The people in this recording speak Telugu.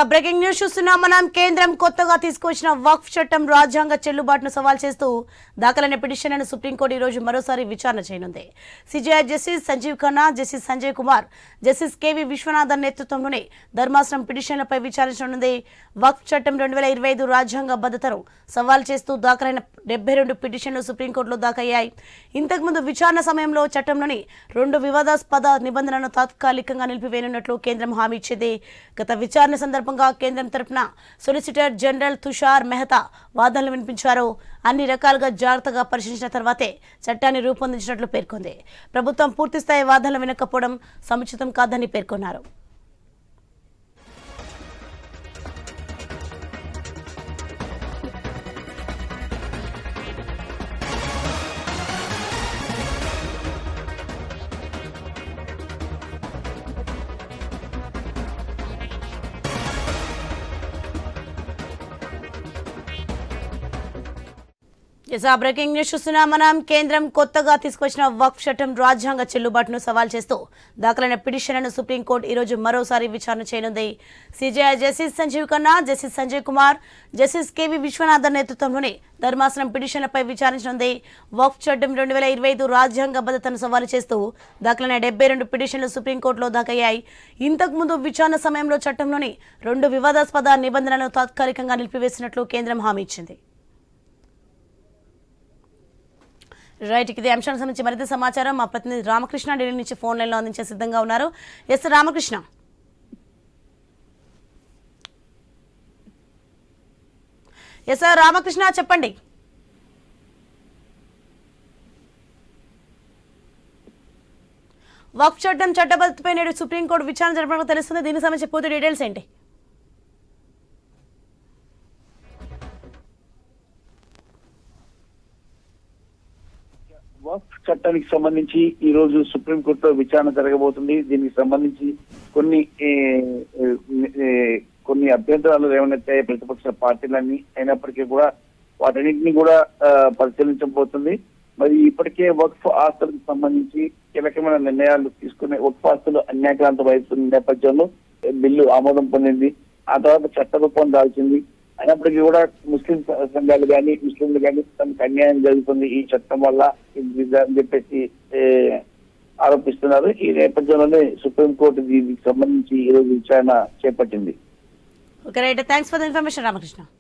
బ్రేకింగ్ న్యూస్ చూస్తున్నాం మనం. కేంద్రం కొత్తగా తీసుకొచ్చిన వక్ఫ్ చట్టం రాజ్యాంగ చెల్లుబాటును సవాల్ చేస్తూ దాఖలైన పిటిషన్లను సుప్రీంకోర్టు ఈ రోజు మరోసారి విచారణ చేయనుంది. CJI justice Sanjiv Khanna, justice Sanjay Kumar, justice KV Viswanathan నేతృత్వంలోని ధర్మాసనం పిటిషన్లపై విచారించనుంది. వక్ఫ్ చట్టం 2025 రాజ్యాంగ బద్ధతను సవాల్ చేస్తూ దాఖలైన 72 పిటిషన్లు సుప్రీంకోర్టులో దాఖలయ్యాయి. ఇంతకుముందు విచారణ సమయంలో చట్టంలోని 2 వివాదాస్పద నిబంధనలను తాత్కాలికంగా నిలిపివేయనున్నట్లు కేంద్రం హామీ ఇచ్చింది. గత విచారణ సందర్భంగా కేంద్రం తరపున సొలిసిటర్ జనరల్ తుషార్ మెహతా వాదనలు వినిపించారు. అన్ని రకాలుగా జాగ్రత్తగా పరిశీలించిన తర్వాతే చట్టాన్ని రూపొందించినట్లు పేర్కొంది. ప్రభుత్వం పూర్తిస్థాయి వాదనలు వినకపోవడం సముచితం కాదని పేర్కొన్నారు. బ్రేకింగ్ న్యూస్ చూస్తున్నాం మనం. కేంద్రం కొత్తగా తీసుకొచ్చిన వక్ఫ్ చట్టం రాజ్యాంగ చెల్లుబాటును సవాల్ చేస్తూ దాఖలైన పిటిషన్లను సుప్రీంకోర్టు ఈ రోజు మరోసారి విచారణ చేయనుంది. CJI justice Sanjiv Khanna, justice Sanjay Kumar, justice KV Viswanathan నేతృత్వంలోని ధర్మాసనం పిటిషన్లపై విచారించనుంది. వక్ఫ్ చట్టం 2025 రాజ్యాంగ బద్ధతను సవాలు చేస్తూ దాఖలైన 72 పిటిషన్లు సుప్రీంకోర్టులో దాఖలయ్యాయి. ఇంతకుముందు విచారణ సమయంలో చట్టంలోని 2 వివాదాస్పద నిబంధనలను తాత్కాలికంగా నిలిపివేసినట్లు కేంద్రం హామీ ఇచ్చింది. రైట్, ఇది అంశానికి సంబంధించి మరింత సమాచారం మా ప్రతినిధి రామకృష్ణ ఢిల్లీ నుంచి ఫోన్ లైన్లో అందించే సిద్ధంగా ఉన్నారు. ఎస్ రామకృష్ణ. ఎస్ రామకృష్ణ చెప్పండి. వక్ఫ్ చట్టం చట్టబద్ధతపై నేడు సుప్రీంకోర్టు విచారణ జరపడానికి తెలుస్తుంది. దీనికి సంబంధించి పూర్తి డీటెయిల్స్ ఏంటి? వక్ఫ్ చట్టానికి సంబంధించి ఈ రోజు సుప్రీంకోర్టులో విచారణ జరగబోతుంది. దీనికి సంబంధించి కొన్ని అభ్యంతరాలు లేవనెత్తాయి ప్రతిపక్ష పార్టీలన్నీ. అయినప్పటికీ కూడా వాటన్నింటినీ కూడా పరిశీలించబోతుంది. మరి ఇప్పటికే వక్ఫ్ ఆస్తులకు సంబంధించి కీలకమైన నిర్ణయాలు తీసుకునే వక్ఫ్ ఆస్తులు అన్యాక్రాంతం అవుతున్న నేపథ్యంలో బిల్లు ఆమోదం పొందింది. ఆ తర్వాత చట్ట రూపం దాల్చింది. అయినప్పటికీ కూడా ముస్లిం సంఘాలు కానీ ముస్లింలు కానీ తమకు అన్యాయం జరుగుతుంది ఈ చట్టం వల్ల అని చెప్పేసి ఆరోపిస్తున్నారు. ఈ నేపథ్యంలోనే సుప్రీంకోర్టు దీనికి సంబంధించి ఈ రోజు విచారణ చేపట్టింది. Okay right, thanks for the information Ramakrishna.